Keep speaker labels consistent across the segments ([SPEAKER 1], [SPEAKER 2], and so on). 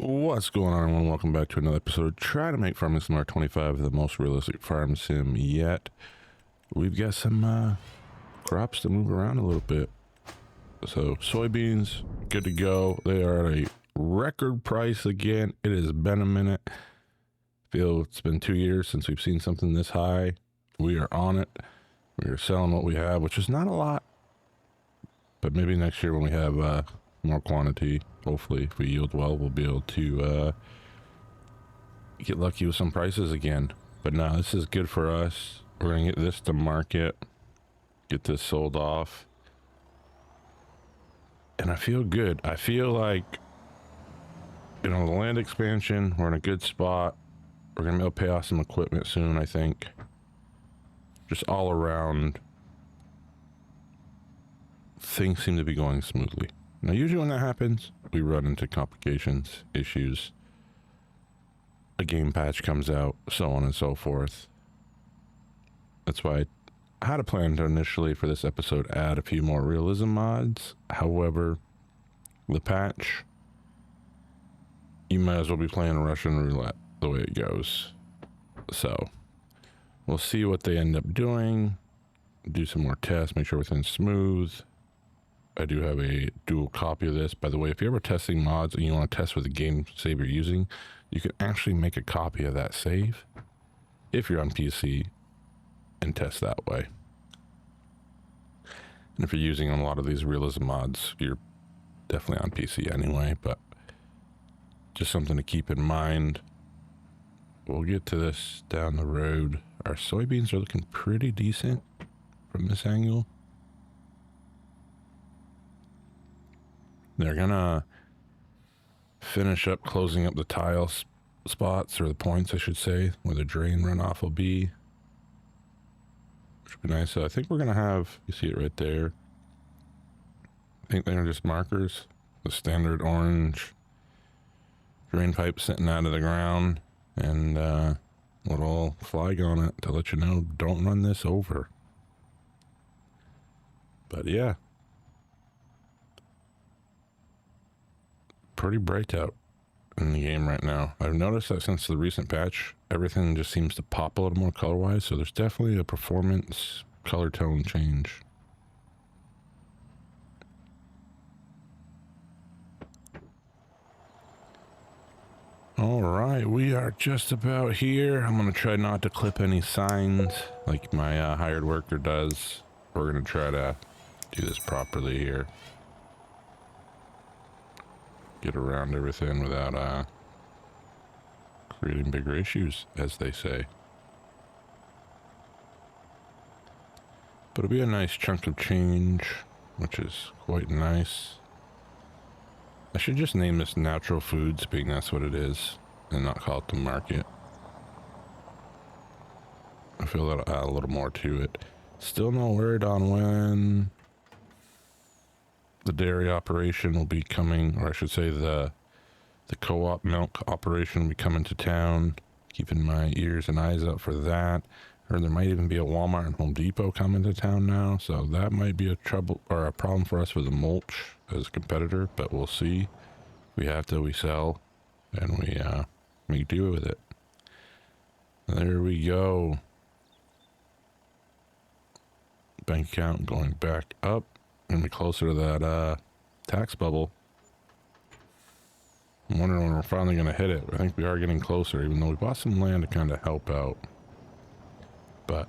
[SPEAKER 1] What's going on, everyone? Welcome back to another episode. Try to make Farming Sim R25 the most realistic farm sim yet. We've got some crops to move around a little bit. So soybeans, good to go. They are at a record price again. It has been a minute. Feel it's been 2 years since we've seen something this high. We are on it. We are selling what we have, which is not a lot. But maybe next year when we have more quantity, hopefully if we yield well, we'll be able to get lucky with some prices again. But no, this is good for us. We're gonna get this to market, get this sold off, and I feel good. I feel like, you know, the land expansion, we're in a good spot. We're gonna be able to pay off some equipment soon, I think. Just all around, things seem to be going smoothly. Now, usually when that happens, we run into complications, issues. A game patch comes out, so on and so forth. That's why I had a plan to initially for this episode add a few more realism mods. However, the patch, you might as well be playing Russian roulette the way it goes. So we'll see what they end up doing, do some more tests, make sure everything's smooth. I do have a dual copy of this. By the way, if you're ever testing mods and you want to test with the game save you're using, you can actually make a copy of that save if you're on PC and test that way. And if you're using a lot of these realism mods, you're definitely on PC anyway, but just something to keep in mind. We'll get to this down the road. Our soybeans are looking pretty decent from this angle. They're gonna finish up closing up the tile spots, or the points I should say, where the drain runoff will be, which would be nice. So I think we're gonna have, you see it right there, I think they're just markers, the standard orange drain pipe sitting out of the ground, and a little flag on it to let you know, don't run this over. But yeah, pretty bright out in the game right now. I've noticed that since the recent patch, everything just seems to pop a little more color-wise, so there's definitely a performance color tone change. All right, we are just about here. I'm gonna try not to clip any signs like my hired worker does. We're gonna try to do this properly here. Get around everything without creating bigger issues, as they say. But it'll be a nice chunk of change, which is quite nice. I should just name this Natural Foods, being that's what it is, and not call it the market. I feel that'll add a little more to it. Still no word on when the dairy operation will be coming, or I should say the co-op milk operation will be coming to town. Keeping my ears and eyes out for that. Or there might even be a Walmart and Home Depot coming to town now, so that might be a trouble or a problem for us with the mulch as a competitor, but we'll see. We have to, we sell, and we make do with it. There we go. Bank account going back up. Gonna be closer to that tax bubble. I'm wondering when we're finally gonna hit it. I think we are getting closer, even though we bought some land to kind of help out. But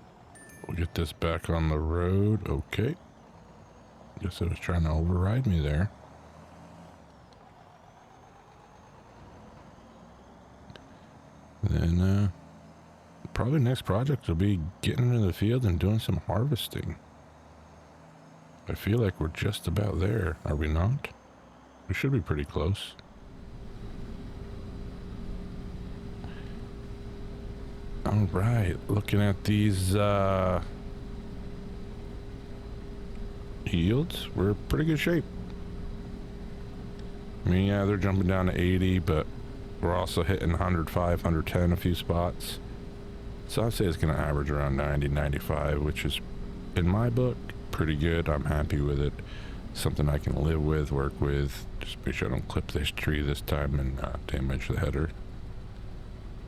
[SPEAKER 1] we'll get this back on the road. Okay. Guess it was trying to override me there. Then probably next project will be getting into the field and doing some harvesting. I feel like we're just about there, are we not? We should be pretty close. All right, looking at these yields, we're in pretty good shape. I mean, yeah, they're jumping down to 80, but we're also hitting 105, 110 a few spots. So I'd say it's going to average around 90, 95, which is, in my book, pretty good. I'm happy with it. something I can live with, work with. Just make sure I don't clip this tree this time and damage the header.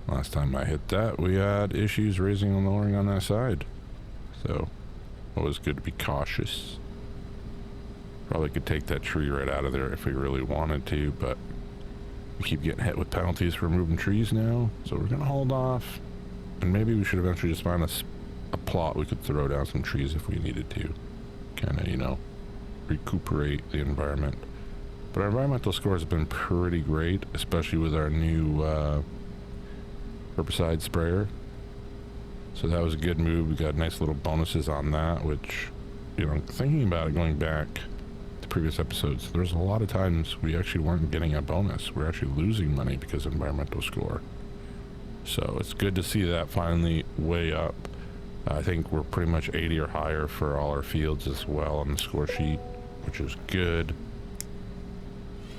[SPEAKER 1] Last time I hit that, we had issues raising and lowering on that side. So, always good to be cautious. Probably could take that tree right out of there if we really wanted to, but we keep getting hit with penalties for removing trees now. So we're going to hold off. And maybe we should eventually just find a plot we could throw down some trees if we needed to. Kind of, you know, recuperate the environment. But our environmental score has been pretty great, especially with our new herbicide sprayer. So that was a good move. We got nice little bonuses on that, which, you know, thinking about it, going back to previous episodes, there's a lot of times we actually weren't getting a bonus. We're actually losing money because of environmental score. So it's good to see that finally way up. I think we're pretty much 80 or higher for all our fields as well on the score sheet, which is good.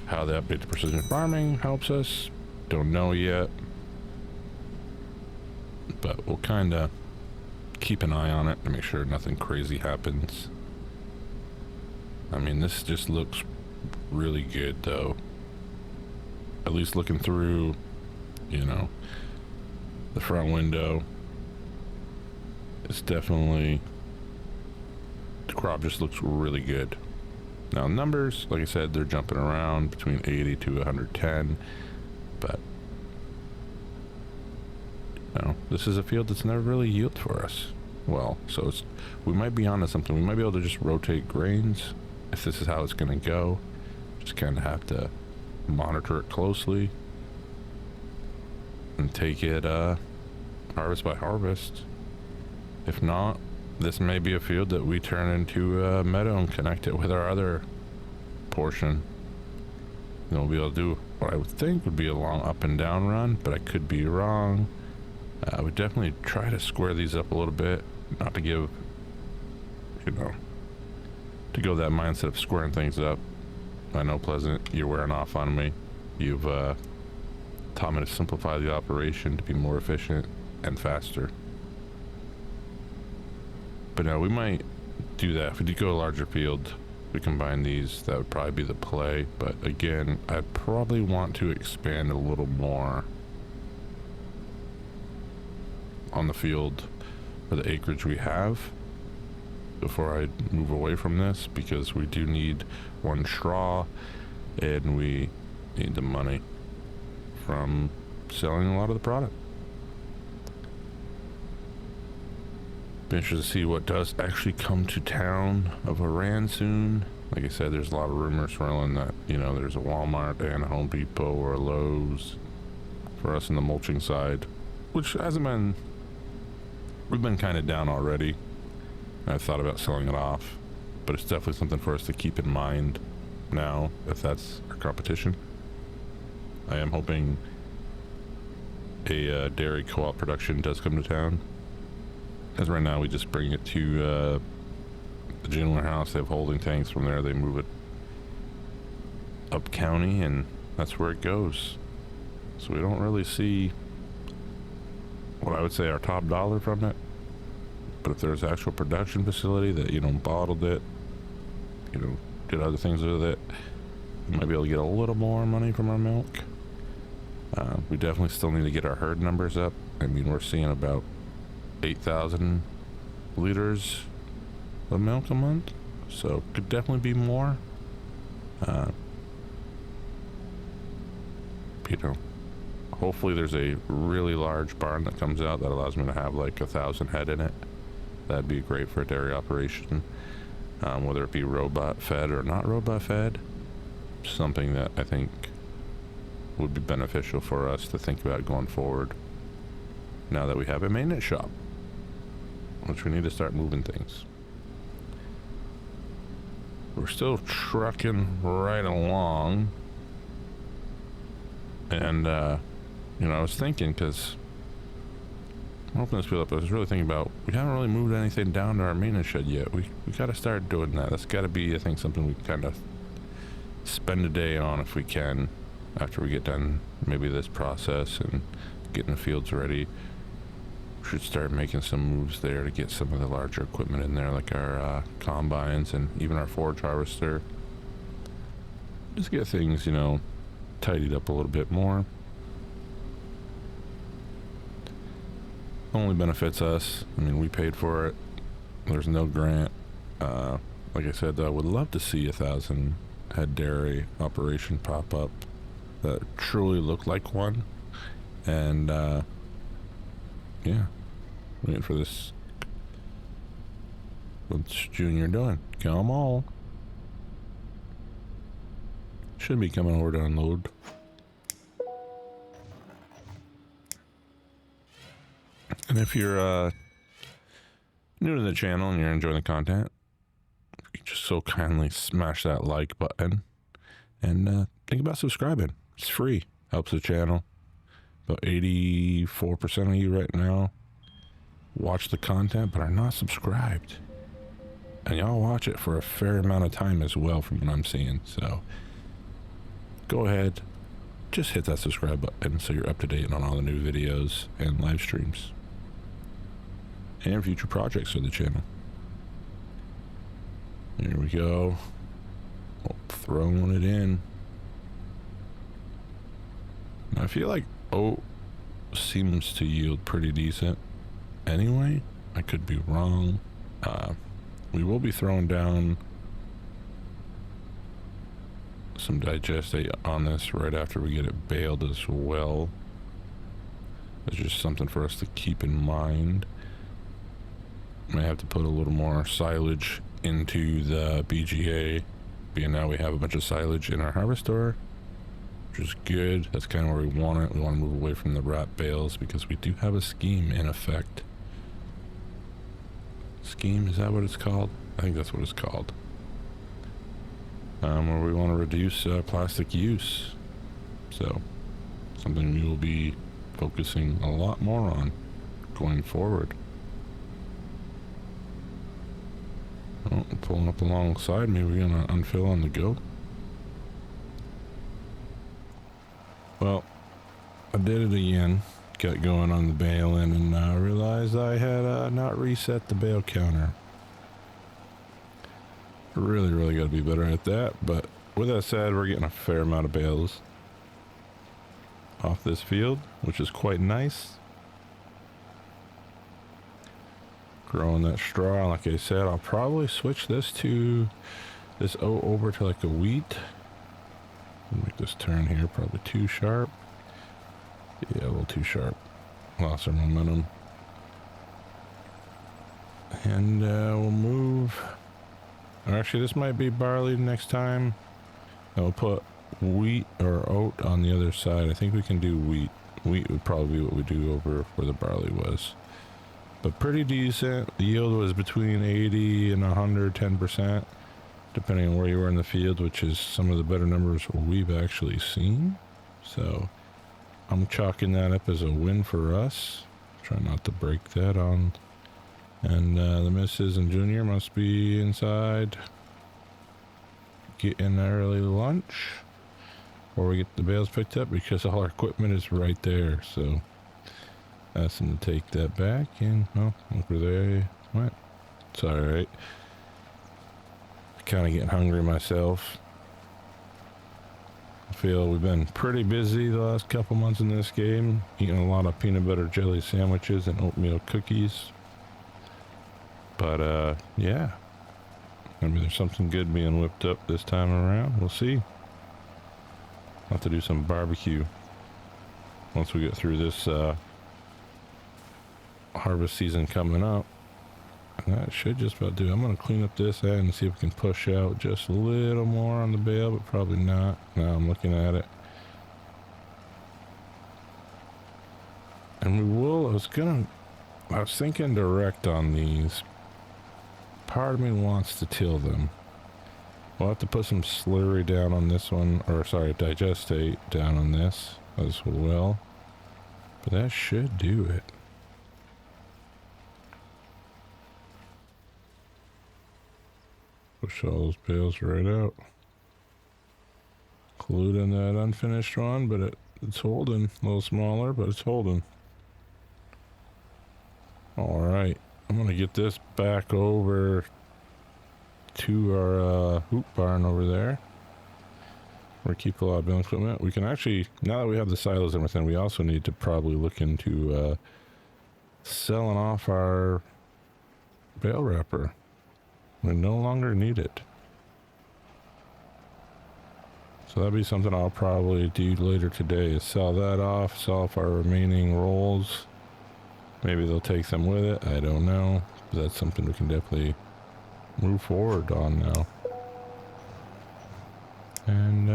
[SPEAKER 1] How the update to precision farming helps us, don't know yet. But we'll kind of keep an eye on it to make sure nothing crazy happens. I mean, this just looks really good though. At least looking through, you know, the front window. It's definitely, the crop just looks really good. Now numbers, like I said, they're jumping around between 80 to 110, but you know, this is a field that's never really yielded for us. Well, so we might be onto something. We might be able to just rotate grains if this is how it's going to go. Just kind of have to monitor it closely and take it harvest by harvest. If not, this may be a field that we turn into a meadow and connect it with our other portion. And we'll be able to do what I would think would be a long up and down run, but I could be wrong. I would definitely try to square these up a little bit, not to give, you know, to go that mindset of squaring things up. I know, Pleasant, you're wearing off on me. You've taught me to simplify the operation to be more efficient and faster. But no, we might do that. If we do go a larger field, we combine these, that would probably be the play. But again, I'd probably want to expand a little more on the field or the acreage we have before I move away from this, because we do need one straw and we need the money from selling a lot of the product. Be interested to see what does actually come to town of Iran soon. Like I said, there's a lot of rumors swirling that, you know, there's a Walmart and a Home Depot or a Lowe's for us in the mulching side, which hasn't been, we've been kind of down already. I've thought about selling it off, but it's definitely something for us to keep in mind now if that's our competition. I am hoping a dairy co-op production does come to town. As right now we just bring it to the gin warehouse. They have holding tanks. From there they move it up county and that's where it goes. So we don't really see what I would say our top dollar from it. But if there's actual production facility that, you know, bottled it, you know, did other things with it, we might be able to get a little more money from our milk. We definitely still need to get our herd numbers up. I mean, we're seeing about 8,000 liters of milk a month, so could definitely be more. You know, hopefully there's a really large barn that comes out that allows me to have like 1,000 head in it. That'd be great for a dairy operation, whether it be robot fed or not robot fed. Something that I think would be beneficial for us to think about going forward now that we have a maintenance shop, which we need to start moving things. We're still trucking right along. And, you know, I was thinking, because I'm opening this field up, I was really thinking about, we haven't really moved anything down to our maintenance shed yet. We got to start doing that. That's got to be, I think, something we kind of spend a day on if we can, after we get done maybe this process and getting the fields ready. We should start making some moves there to get some of the larger equipment in there, like our combines and even our forage harvester. Just get things, you know, tidied up a little bit more. Only benefits us. I mean, we paid for it. There's no grant. Like I said, I would love to see 1,000 head dairy operation pop up that truly looked like one. And yeah, waiting for this. What's Junior doing? Come on. Should be coming over to unload. And if you're new to the channel and you're enjoying the content, you just so kindly smash that like button and think about subscribing. It's free. Helps the channel. About 84% of you right now watch the content but are not subscribed. And y'all watch it for a fair amount of time as well from what I'm seeing. So go ahead, just hit that subscribe button so you're up to date on all the new videos and live streams and future projects of the channel. Here we go. Oh, throwing it in. Now, I feel like oat seems to yield pretty decent anyway. I could be wrong. We will be throwing down some digestate on this right after we get it baled as well. It's just something for us to keep in mind. May have to put a little more silage into the BGA, being now we have a bunch of silage in our harvester, which is good. That's kind of where we want it. We want to move away from the wrap bales because we do have a scheme in effect. Scheme, is that what it's called? I think that's what it's called. Where we want to reduce plastic use. So, something we will be focusing a lot more on going forward. Oh, pulling up alongside me, we're gonna unfill on the go. Well, I did it again. Got going on the baling and realized I had not reset the bale counter. Really got to be better at that. But with that said, we're getting a fair amount of bales off this field, which is quite nice. Growing that straw, like I said, I'll probably switch this oat over to like a wheat. Make this turn here probably too sharp. Yeah, a little too sharp. Lost our momentum. And we'll move. Actually, this might be barley next time. I'll put wheat or oat on the other side. I think we can do wheat. Wheat would probably be what we do over where the barley was. But pretty decent. The yield was between 80 and 110%, depending on where you were in the field, which is some of the better numbers we've actually seen. So I'm chalking that up as a win for us. Try not to break that on. And the missus and Junior must be inside getting early lunch, or we get the bales picked up because all our equipment is right there. So ask them to take that back, and well, look where they went. It's all right. Kind of getting hungry myself. I feel we've been pretty busy the last couple months in this game, eating a lot of peanut butter jelly sandwiches and oatmeal cookies. But yeah, maybe there's something good being whipped up this time around. We'll see. I'll have to do some barbecue once we get through this harvest season coming up. And that should just about do it. I'm going to clean up this end and see if we can push out just a little more on the bale, but probably not. Now I'm looking at it. And we will, I was thinking direct on these. Part of me wants to till them. We'll have to put some slurry down on this one, or sorry, digestate down on this as well. But that should do it. Push all those bales right out. Including that unfinished one, but it's holding. A little smaller, but it's holding. Alright, I'm going to get this back over to our hoop barn over there. or keep a lot of baling equipment. We can actually, now that we have the silos and everything, we also need to probably look into selling off our bale wrapper. We no longer need it. So that'll be something I'll probably do later today, is sell that off, sell off our remaining rolls. Maybe they'll take them with it, I don't know. But that's something we can definitely move forward on now. And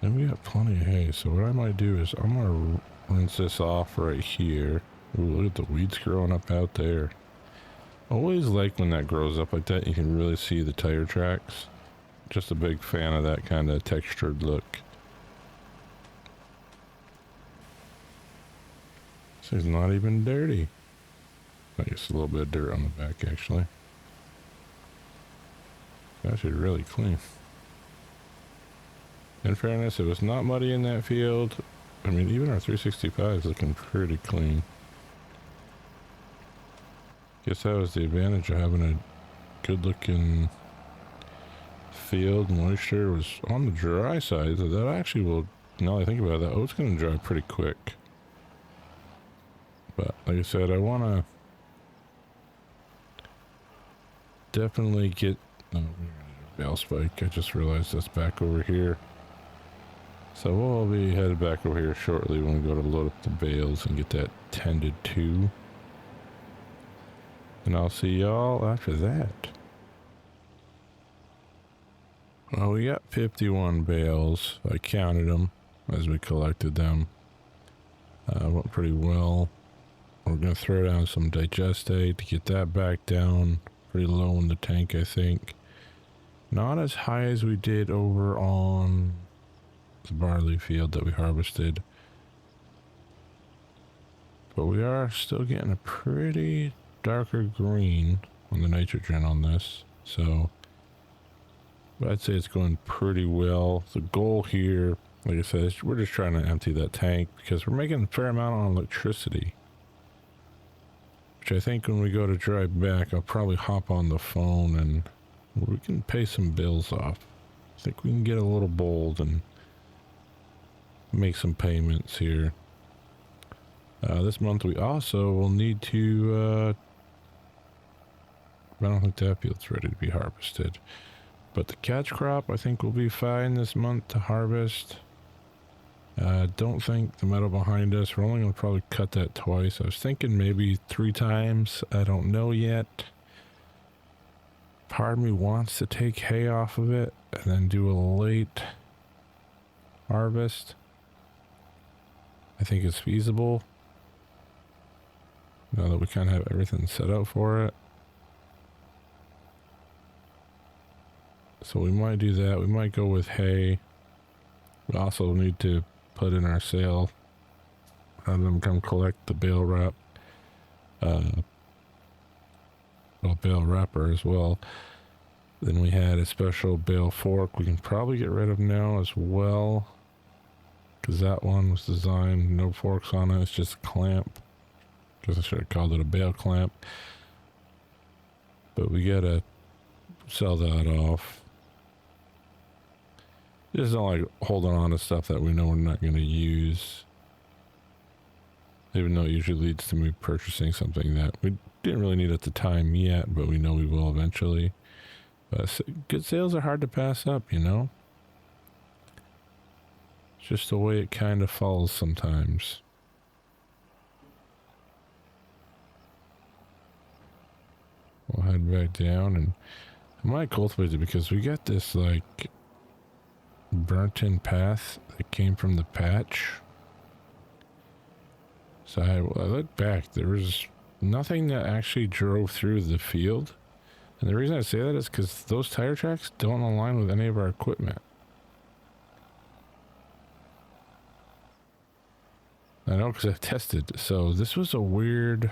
[SPEAKER 1] then we got plenty of hay, so what I might do is I'm gonna rinse this off right here. Ooh, look at the weeds growing up out there. Always like when that grows up like that, you can really see the tire tracks. Just a big fan of that kind of textured look. This is not even dirty. I guess a little bit of dirt on the back actually. Actually really clean. In fairness, it was not muddy in that field. I mean, even our 365 is looking pretty clean. Guess that was the advantage of having a good looking field. Moisture was on the dry side, so that actually will, now that I think about it, that oat's going to dry pretty quick. But like I said, I want to definitely get, oh, bale spike. I just realized that's back over here. So we'll be headed back over here shortly when we go to load up the bales and get that tended to. And I'll see y'all after that. Well, we got 51 bales. I counted them as we collected them. Went pretty well. We're going to throw down some digestate to get that back down. Pretty low in the tank, I think. Not as high as we did over on the barley field that we harvested. But we are still getting a pretty darker green on the nitrogen on this, so I'd say it's going pretty well. The goal here, like I said, is we're just trying to empty that tank because we're making a fair amount on electricity, which I think when we go to drive back, I'll probably hop on the phone and we can pay some bills off. I think we can get a little bold and make some payments here. This month we also will need to I don't think that field's ready to be harvested. But the catch crop, I think, will be fine this month to harvest. Don't think the meadow behind us, we're only going to probably cut that twice. I was thinking maybe 3 times. I don't know yet. Part of me wants to take hay off of it and then do a late harvest. I think it's feasible. Now that we kind of have everything set up for it. So we might do that. We might go with hay. We also need to put in our sale. Have them come collect the bale wrap. Well, bale wrapper as well. Then we had a special bale fork. We can probably get rid of now as well, because that one was designed no forks on it. It's just a clamp. Because I should have called it a bale clamp. But we gotta sell that off. Just don't like holding on to stuff that we know we're not going to use. Even though it usually leads to me purchasing something that we didn't really need at the time yet, but we know we will eventually. But good sales are hard to pass up, you know? It's just the way it kind of falls sometimes. We'll head back down, and I might cultivate it because we got this like burnt in path that came from the patch. So I looked back, there was nothing that actually drove through the field. And the reason I say that is because those tire tracks don't align with any of our equipment. I know because I've tested. So this was a weird,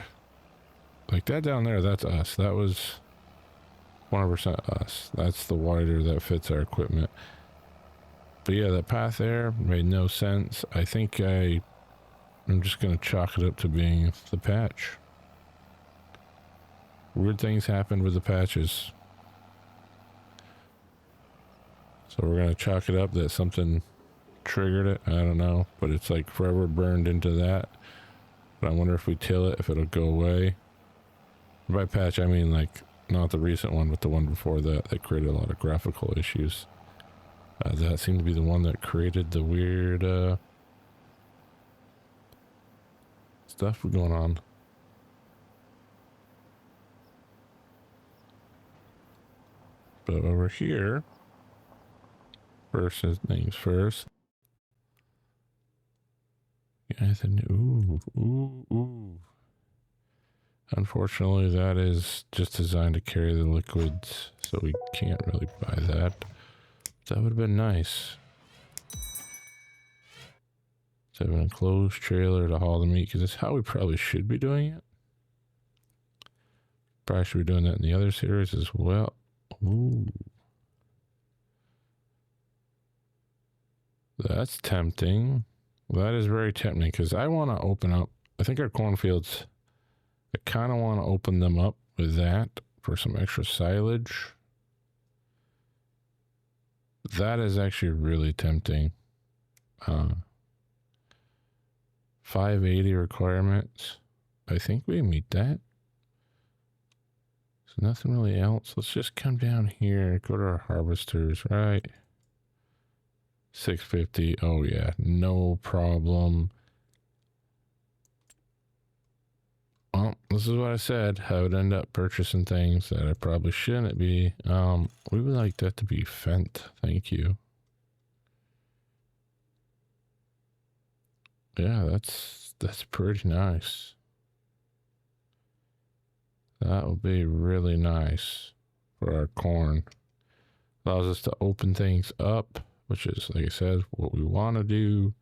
[SPEAKER 1] like that down there, that's us. That was 100% us. That's the wider that fits our equipment. But yeah, that path there made no sense. I think I'm just going to chalk it up to being the patch. Weird things happened with the patches. So we're gonna chalk it up that something triggered it. I don't know, but it's like forever burned into that. But I wonder if we till it, if it'll go away. By patch, I mean like not the recent one, but the one before that that created a lot of graphical issues. That seemed to be the one that created the weird stuff going on. But over here, first things first. Ooh. Unfortunately, that is just designed to carry the liquids, so we can't really buy that. That would have been nice. To have an enclosed trailer to haul the meat, because that's how we probably should be doing it. Probably should be doing that in the other series as well. Ooh. That's tempting. That is very tempting, because I want to open up, I think our cornfields, I kind of want to open them up with that for some extra silage. That is actually really tempting. 580 requirements. I think we meet that. So nothing really else. Let's just come down here, go to our harvesters, right? 650. Oh yeah, no problem. Well, this is what I said. I would end up purchasing things that I probably shouldn't be. We would like that to be Fent. Thank you. Yeah, that's pretty nice. That will be really nice for our corn. Allows us to open things up, which is, like I said, what we want to do.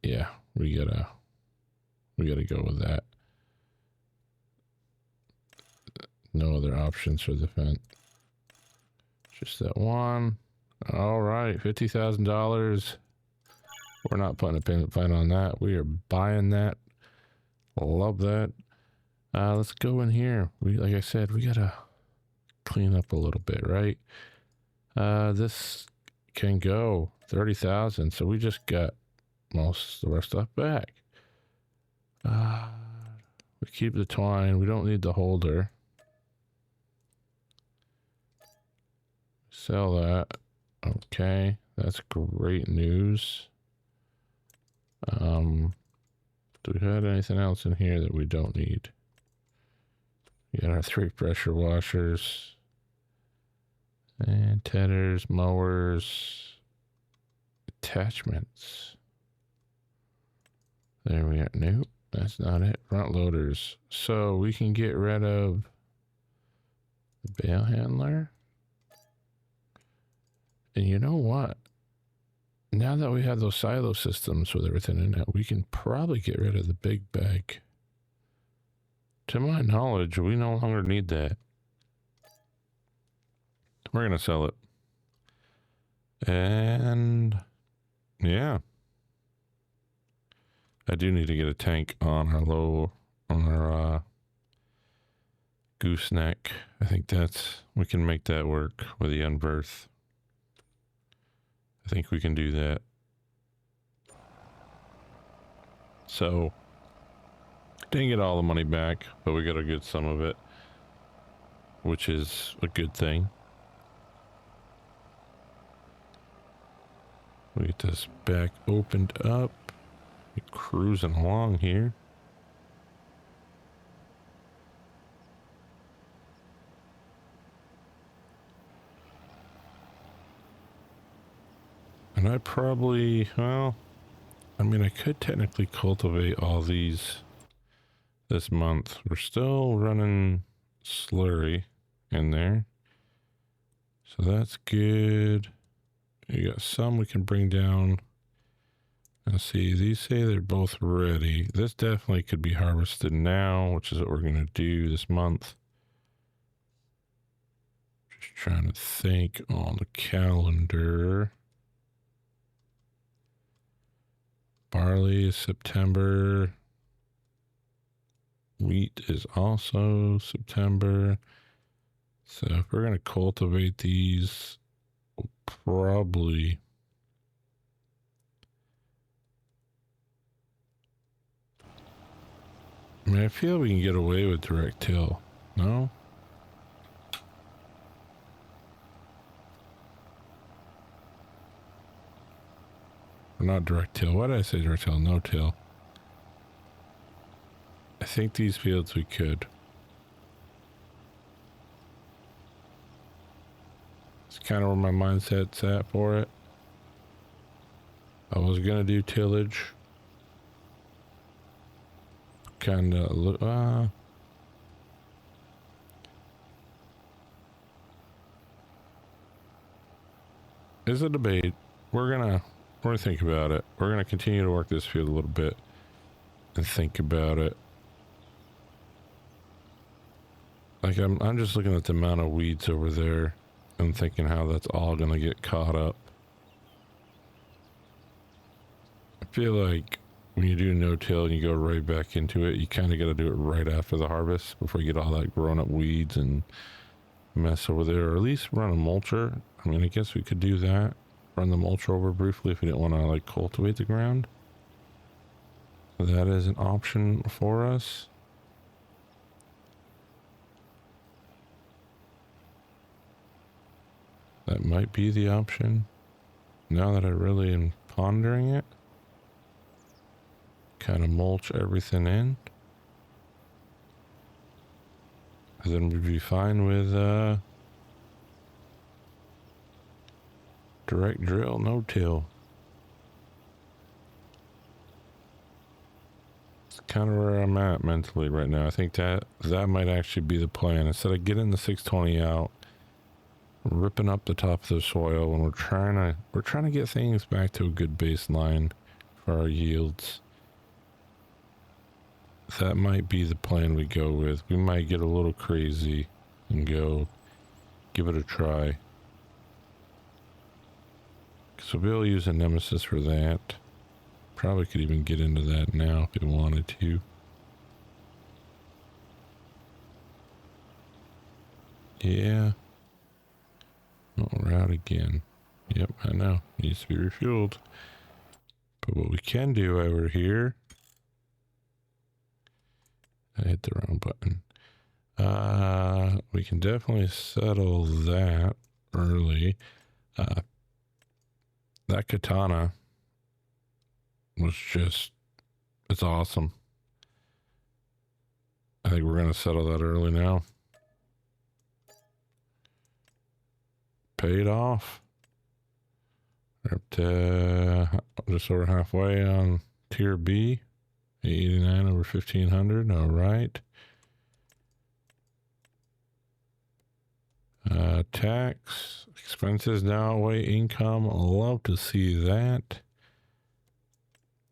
[SPEAKER 1] Yeah, we gotta go with that. No other options for the Fent. Just that one. All right, $50,000. We're not putting a payment plan on that. We are buying that. Love that. Let's go in here. Like I said, we gotta clean up a little bit, right? This can go 30,000. So we just got most of our stuff back. We keep the twine. We don't need the holder. Sell that. Okay, that's great news. Do we have anything else in here that we don't need? We got our 3 pressure washers and teders, mowers, attachments. There we are. Nope, that's not it. Front loaders. So we can get rid of the bale handler. And you know what? Now that we have those silo systems with everything in it, we can probably get rid of the big bag. To my knowledge, we no longer need that. We're going to sell it. And yeah. I do need to get a tank on our gooseneck. I think we can make that work with the unbirth. I think we can do that. So, didn't get all the money back, but we got a good sum of it, which is a good thing. We get this back opened up. We're cruising along here. And I probably, well, I mean, I could technically cultivate all these this month. We're still running slurry in there. So that's good. You got some we can bring down. Let's see, these say they're both ready. This definitely could be harvested now, which is what we're going to do this month. Just trying to think on the calendar. Barley is September. Wheat is also September. So if we're going to cultivate these, we'll probably... I mean, I feel we can get away with direct till. No? Or not direct till. Why did I say direct till? No till. I think these fields we could. It's kind of where my mindset's at for it. I was going to do tillage. Kind of is a debate. We're gonna think about it. We're gonna continue to work this field a little bit and think about it. Like I'm just looking at the amount of weeds over there and thinking how that's all gonna get caught up. I feel like when you do no-till and you go right back into it, you kind of got to do it right after the harvest before you get all that grown-up weeds and mess over there, or at least run a mulcher. I mean, I guess we could do that. Run the mulcher over briefly if we didn't want to, like, cultivate the ground. That is an option for us. That might be the option. Now that I really am pondering it. Kind of mulch everything in. And then we'd be fine with direct drill, no-till. It's kind of where I'm at mentally right now. I think that might actually be the plan. Instead of getting the 620 out, ripping up the top of the soil, and we're trying to get things back to a good baseline for our yields. That might be the plan we go with. We might get a little crazy and go give it a try. So we'll use a nemesis for that. Probably could even get into that now if we wanted to. Yeah. Oh, we're out again. Yep, I know. Needs to be refueled. But what we can do over here... I hit the wrong button. We can definitely settle that early. That katana was just, it's awesome. I think we're going to settle that early now. Paid off. We're up to just over halfway on tier B. 89 over 1500. All right. Tax expenses now outweigh income. Love to see that.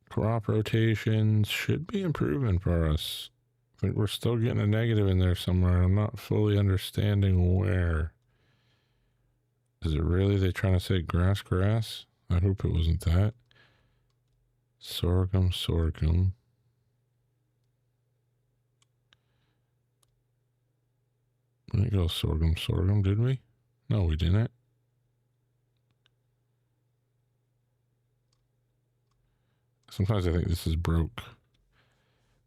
[SPEAKER 1] Crop rotations should be improving for us. I think we're still getting a negative in there somewhere. I'm not fully understanding where. Is it really they trying to say grass? I hope it wasn't that. Sorghum. We didn't go sorghum, did we? No, we didn't. Sometimes I think this is broke,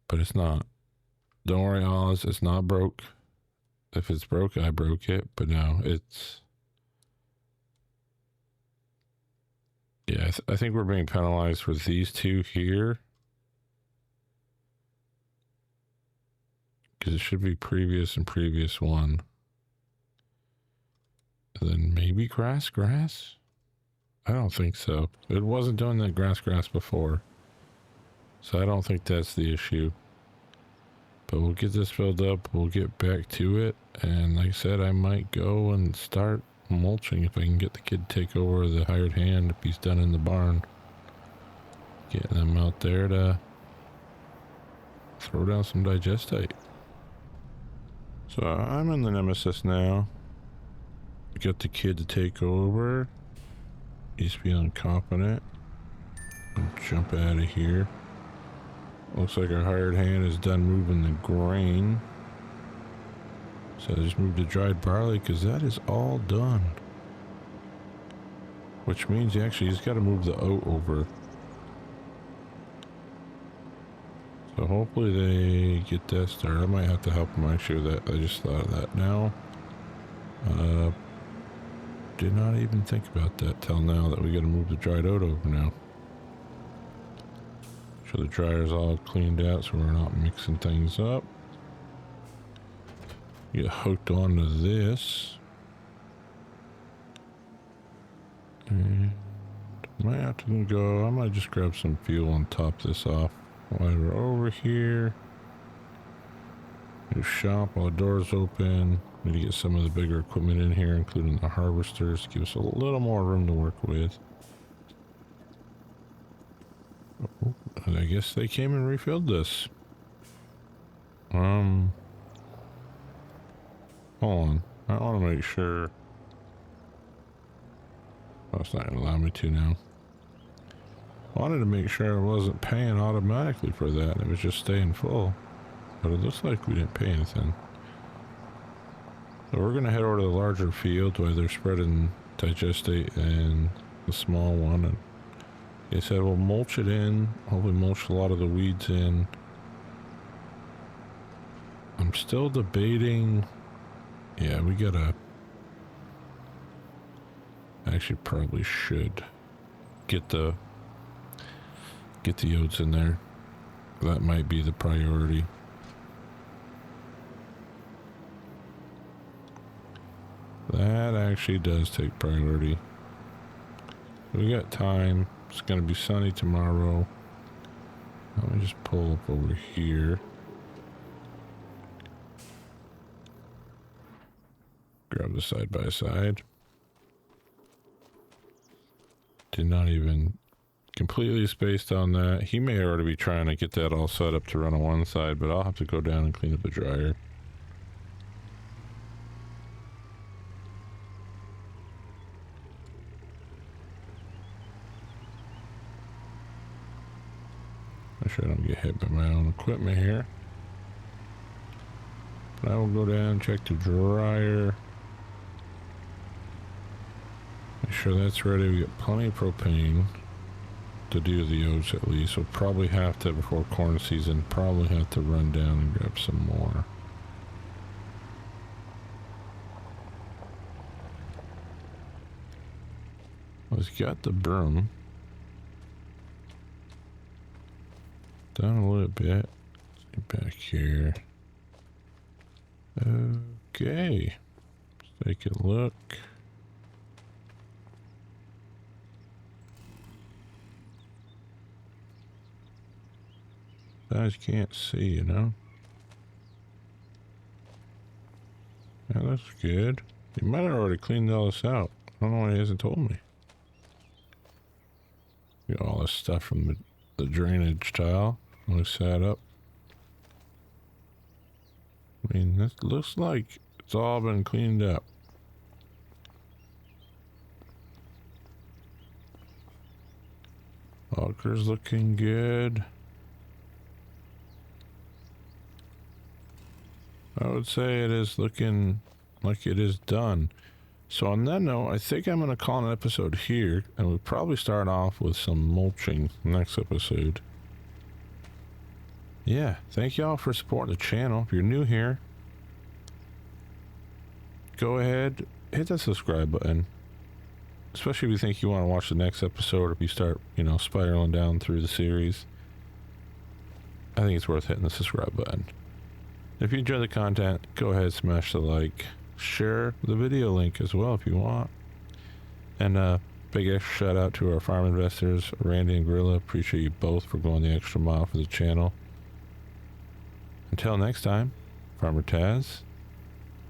[SPEAKER 1] but it's not. Don't worry, Oz, it's not broke. If it's broke, I broke it, but no, it's... Yeah, I think we're being penalized for these two here. Because it should be previous and previous one. And then maybe grass? I don't think so. It wasn't doing that grass before. So I don't think that's the issue. But we'll get this filled up. We'll get back to it. And like I said, I might go and start mulching if I can get the kid to take over the hired hand if he's done in the barn. Getting them out there to throw down some digestate. So I'm in the nemesis now. Got the kid to take over. He's feeling confident. I'll jump out of here. Looks like our hired hand is done moving the grain. So I just moved the dried barley because that is all done. Which means you actually just got to move the oat over. So hopefully they get that started. I might have to help them actually with that. I just thought of that now. Did not even think about that till now that we got to move the dried oat over now. So the dryer's all cleaned out so we're not mixing things up. Get hooked onto this. And I might have to go, I might just grab some fuel and top this off while we're over here. New shop while the door's open. Need to get some of the bigger equipment in here, including the harvesters, give us a little more room to work with. Oh, and I guess they came and refilled this. Hold on. I want to make sure. Oh, it's not going to allow me to now. I wanted to make sure I wasn't paying automatically for that. It was just staying full. But it looks like we didn't pay anything. So we're going to head over to the larger field where they're spreading digestate and the small one. And they said we'll mulch it in. Hopefully mulch a lot of the weeds in. I'm still debating. Yeah, we gotta. Actually, probably should get the oats in there. That might be the priority. That actually does take priority. We got time. It's gonna be sunny tomorrow. Let me just pull up over here. Grab the side by side. Did not even completely spaced on that. He may already be trying to get that all set up to run on one side, but I'll have to go down and clean up the dryer. Make sure I don't get hit by my own equipment here. But I will go down and check the dryer. Make sure that's ready. We got plenty of propane to do the oats at least. We'll probably have to, before corn season, probably have to run down and grab some more. Well, he's got the broom. Down a little bit. Let's get back here. Okay. Let's take a look. Guys can't see, you know. Yeah, that's good. He might have already cleaned all this out. I don't know why he hasn't told me. Got all this stuff from the drainage tile. All set up. I mean, this looks like it's all been cleaned up. Auger's looking good. I would say it is looking like it is done. So on that note, I think I'm going to call an episode here, and we'll probably start off with some mulching next episode. Yeah, thank y'all for supporting the channel. If you're new here, go ahead, hit that subscribe button. Especially if you think you want to watch the next episode, or if you start, spiraling down through the series. I think it's worth hitting the subscribe button. If you enjoy the content, go ahead, smash the like, share the video link as well if you want. And big extra shout out to our farm investors, Randy and Gorilla. Appreciate you both for going the extra mile for the channel. Until next time, Farmer Taz,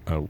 [SPEAKER 1] out.